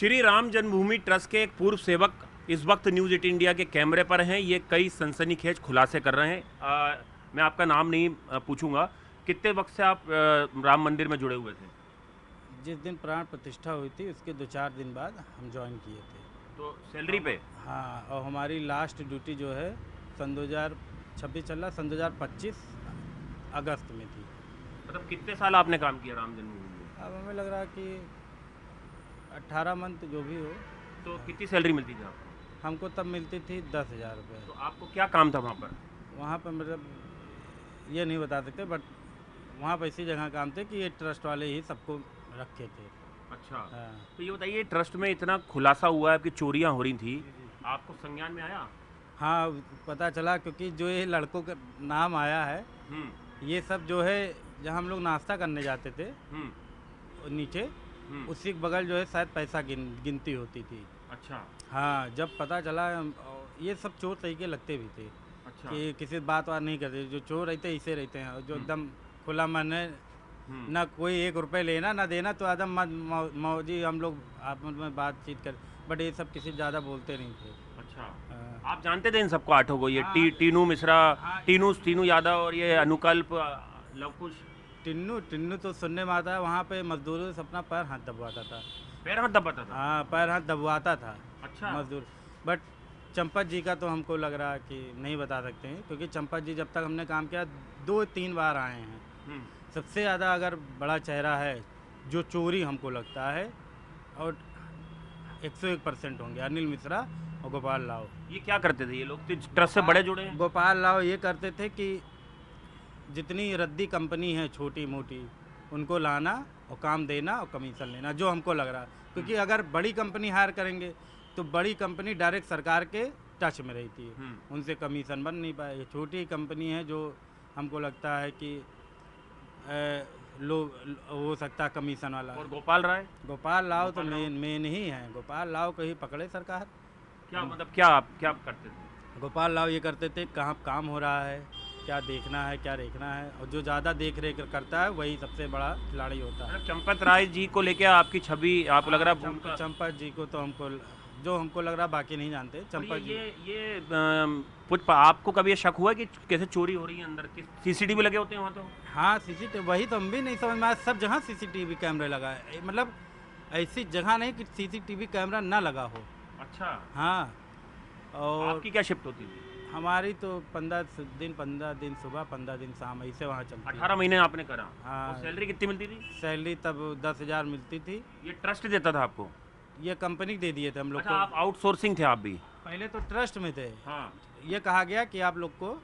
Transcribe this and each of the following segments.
श्री राम जन्मभूमि trust के एक पूर्व सेवक इस वक्त न्यूज़ 18 इंडिया के कैमरे पर हैं। ये कई सनसनीखेज खुलासे कर रहे हैं। मैं आपका नाम नहीं पूछूंगा। कितने वक्त से आप राम मंदिर में जुड़े हुए थे? जिस दिन प्राण प्रतिष्ठा हुई थी उसके 2-4 दिन बाद हम ज्वाइन किए थे। तो सैलरी पे? हाँ, और हमारी लास्ट ड्यूटी जो है सन 2026 चल रहा, सन 2025 अगस्त में थी। मतलब कितने साल आपने काम किया राम जन्मभूमि में? अब हमें लग रहा है कि 18 मंथ जो भी हो। तो कितनी सैलरी मिलती थी आपको? हमको तब मिलती थी 10,000 रुपये। तो आपको क्या काम था वहाँ पर? वहाँ पर मतलब ये नहीं बता सकते, बट वहाँ पर इसी जगह काम थे कि ये ट्रस्ट वाले ही सबको रखे थे। अच्छा। हाँ। तो ये बताइए, ट्रस्ट में इतना खुलासा हुआ है कि चोरियाँ हो रही थी, आपको संज्ञान में आया? हाँ, पता चला क्योंकि जो ये लड़कों का नाम आया है, हम्म। ये सब जो है जहाँ हम लोग नाश्ता करने जाते थे हम्म। नीचे, हम्म। उसी के बगल जो है शायद पैसा गिनती होती थी। अच्छा। हाँ, जब पता चला ये सब चोर तरीके लगते भी थे अच्छा। कि किसी बात नहीं करते। जो चोर रहते ऐसे रहते हैं, और जो हम्म। एकदम खुला मन है, हम्म। ना कोई 1 रुपये लेना ना देना, तो एकदम मौजी हम लोग आपस में बातचीत कर। बट ये सब किसी ज़्यादा बोलते नहीं थे। अच्छा। हाँ। आप जानते थे इन सबको, आठों को? ये हाँ, टीनू मिश्रा, हाँ, टीनू यादव, और ये अनुकल्प, लवकुश। टिन्नू टिन्नू तो सुनने में आता है, वहाँ पे मजदूरों से अपना पैर हाथ दबवाता था। पैर हाथ दबाता था? हाँ, पैर हाथ दबवाता था अच्छा। मजदूर। बट चंपत जी का तो हमको लग रहा है कि नहीं बता सकते हैं, क्योंकि चंपत जी जब तक हमने काम किया 2-3 बार आए हैं। हम्म। सबसे ज़्यादा अगर बड़ा चेहरा है जो चोरी हमको लगता है, और 101% होंगे अनिल मिश्रा और गोपाल राव। ये क्या करते थे ये लोग? तो ट्रस्ट से बड़े जुड़े हैं? गोपाल राव ये करते थे कि जितनी रद्दी कंपनी है छोटी मोटी, उनको लाना और काम देना और कमीशन लेना, जो हमको लग रहा है। क्योंकि अगर बड़ी कंपनी हायर करेंगे तो बड़ी कंपनी डायरेक्ट सरकार के टच में रहती है, उनसे कमीशन बन नहीं पाए। छोटी कंपनी है जो हमको लगता है कि लोग हो सकता है कमीशन वाला। और गोपाल राय? गोपाल राव तो गोपाल राव? मेन ही है। गोपाल राव को ही पकड़े सरकार। क्या मतलब, क्या आप क्या करते थे? गोपाल राव ये करते थे कहाँ काम हो रहा है, क्या देखना है, क्या देखना है, और जो ज़्यादा देख रेख करता है वही सबसे बड़ा खिलाड़ी होता है। मतलब चंपत राय जी को लेके आपकी छवि, आप लग रहा है उनका? चंपत जी को तो जो हमको लग रहा बाकी नहीं जानते। और चंपत जी ये कुछ आपको कभी ये शक हुआ कि कैसे चोरी हो रही है अंदर? सीसीटीवी लगे होते हैं वहाँ तो? हाँ, सीसीटीवी वही तो हम भी नहीं समझ में आया। सब जगह सीसीटीवी कैमरे लगा है, मतलब ऐसी जगह नहीं कि सीसीटीवी कैमरा ना लगा हो। अच्छा। हाँ। और आपकी क्या शिफ्ट होती थी? हमारी तो 15 दिन सुबह, 15 दिन शाम, ऐसे वहाँ चलती है। 18 महीने आपने करा? हाँ। और सैलरी कितनी मिलती थी? सैलरी तब 10,000 मिलती थी। ये ट्रस्ट देता था आपको? ये कंपनी दे दिए थे हम लोग अच्छा, को। आप आउटसोर्सिंग थे आप भी? पहले तो ट्रस्ट में थे। हाँ। ये कहा गया कि आप लोग को,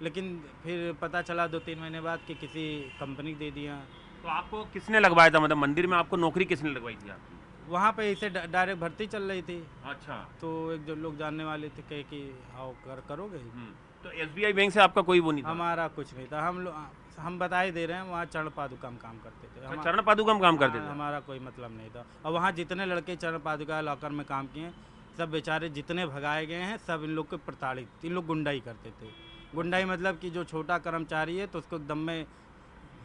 लेकिन फिर पता चला 2-3 महीने बाद कि किसी कंपनी दे दिया। तो आपको किसने लगवाया था? मतलब मंदिर में आपको नौकरी किसने लगवाई थी आपकी? वहाँ पे ऐसे डायरेक्ट भर्ती चल रही थी, अच्छा। तो एक जो लोग जानने वाले थे कहे कि आओ करोगे। तो एसबीआई बैंक से आपका कोई वो नहीं था? हमारा कुछ नहीं था। हम बता ही दे रहे हैं, वहाँ चरण पादुका हम काम करते थे। अच्छा, चरण पादुका में काम करते थे? हमारा कोई मतलब नहीं था। और वहाँ जितने लड़के चरण पादुका लॉकर में काम किए हैं, सब बेचारे जितने भगाए गए हैं, सब इन लोग को प्रताड़ित, इन लोग गुंडाई करते थे। गुंडाई मतलब कि जो छोटा कर्मचारी है तो उसको एकदम में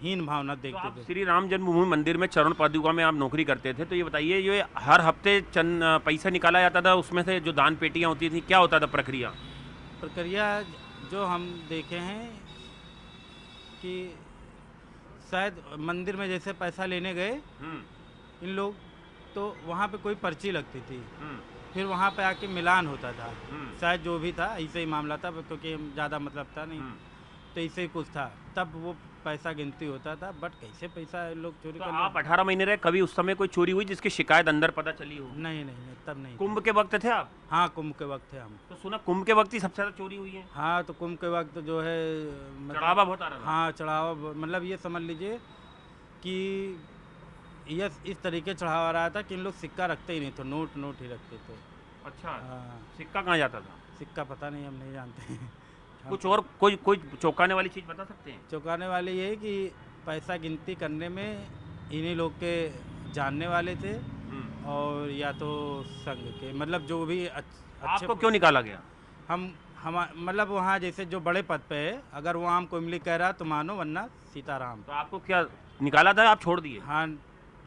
हीन भावना तो देखते आप थे। श्री राम जन्मभूमि मंदिर में चरण पादुका में आप नौकरी करते थे, तो ये बताइए, ये हर हफ्ते चंद पैसा निकाला जाता था, उसमें से जो दान पेटियां होती थी, क्या होता था प्रक्रिया? प्रक्रिया जो हम देखे हैं कि शायद मंदिर में जैसे पैसा लेने गए इन लोग, तो वहाँ पे कोई पर्ची लगती थी, फिर वहाँ पे आके मिलान होता था। शायद जो भी था ऐसे ही मामला था, क्योंकि ज़्यादा मतलब था नहीं, तो ऐसे ही कुछ था। तब वो पैसा गिनती होता था। बट कैसे पैसा लोग चोरी तो कर आप 18 महीने रहे, कभी उस समय कोई चोरी हुई जिसकी शिकायत अंदर पता चली हो? नहीं, नहीं, नहीं, तब नहीं। कुंभ के वक्त थे आप? हाँ, कुंभ के वक्त थे हम। तो सुना कुंभ के वक्त ही सबसे ज्यादा चोरी हुई है? हाँ, तो कुंभ के वक्त जो है चढ़ावा बहुत आ रहा था? हाँ, चढ़ावा मतलब ये समझ लीजिए कि ये इस तरीके चढ़ावा रहा था कि इन लोग सिक्का रखते ही नहीं थे, नोट ही रखते थे। अच्छा। हाँ, सिक्का कहाँ जाता था? सिक्का पता नहीं, हम नहीं जानते हैं। कुछ और कोई चौंकाने वाली चीज बता सकते हैं? चौंकाने वाले ये है कि पैसा गिनती करने में इन्हीं लोग के जानने वाले थे, और या तो संघ के, मतलब जो भी अच्छे। आपको क्यों निकाला गया? हम मतलब वहाँ जैसे जो बड़े पद पे है, अगर वहाँ हमको इमली कह रहा तो मानो, वरना सीताराम। तो आपको क्या निकाला था, आप छोड़ दिए? हाँ,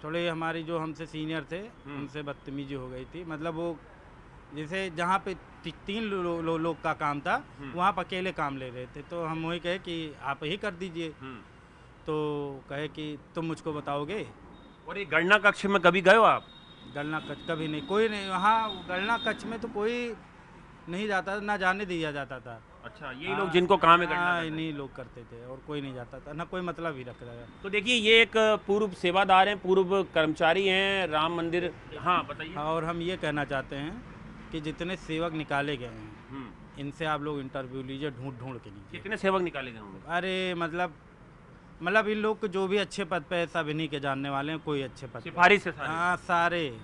थोड़े हमारी जो हमसे सीनियर थे उनसे बदतमीजी हो गई थी। मतलब वो जैसे जहाँ पे तीन लोग का काम था वहाँ पर अकेले काम ले रहे थे, तो हम वही कहे कि आप ही कर दीजिए। तो कहे कि तुम मुझको बताओगे। और ये गणना कक्ष में कभी गए हो आप? गणना कक्ष कभी नहीं, कोई नहीं वहाँ गणना कक्ष में तो कोई नहीं जाता था, ना जाने दिया जाता था। अच्छा, यही लोग जिनको काम है गणना हाँ, करना। इन्हीं लोग करते थे और कोई नहीं जाता था, ना कोई मतलब ही रखता था। तो देखिए, ये एक पूर्व सेवादार हैं, पूर्व कर्मचारी हैं राम मंदिर। हाँ बताइए। और हम ये कहना चाहते हैं कि जितने सेवक निकाले गए हैं हम्म। इनसे आप लोग इंटरव्यू लीजिए, ढूंढ ढूंढ के लीजिए। कितने सेवक निकाले गए होंगे? अरे मतलब इन लोग को जो भी अच्छे पद पे है सब इन्हीं के जानने वाले हैं, कोई अच्छे पद पे। सिफारिश से सारे? हाँ, सारे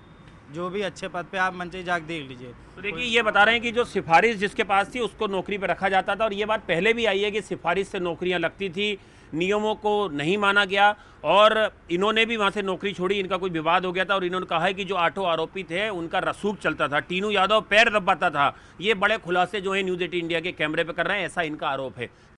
जो भी अच्छे पद पे, आप मंचे जाके देख लीजिए। तो देखिए, ये बता रहे हैं कि जो सिफारिश जिसके पास थी उसको नौकरी पे रखा जाता था, और ये बात पहले भी आई है कि सिफारिश से नौकरियां लगती थी, नियमों को नहीं माना गया, और इन्होंने भी वहां से नौकरी छोड़ी। इनका कोई विवाद हो गया था और इन्होंने कहा है कि जो 8 आरोपी थे उनका रसूख चलता था, टीनू यादव पैर दबाता था। ये बड़े खुलासे जो है न्यूज़ 18 इंडिया के कैमरे पे कर रहे हैं, ऐसा इनका आरोप है।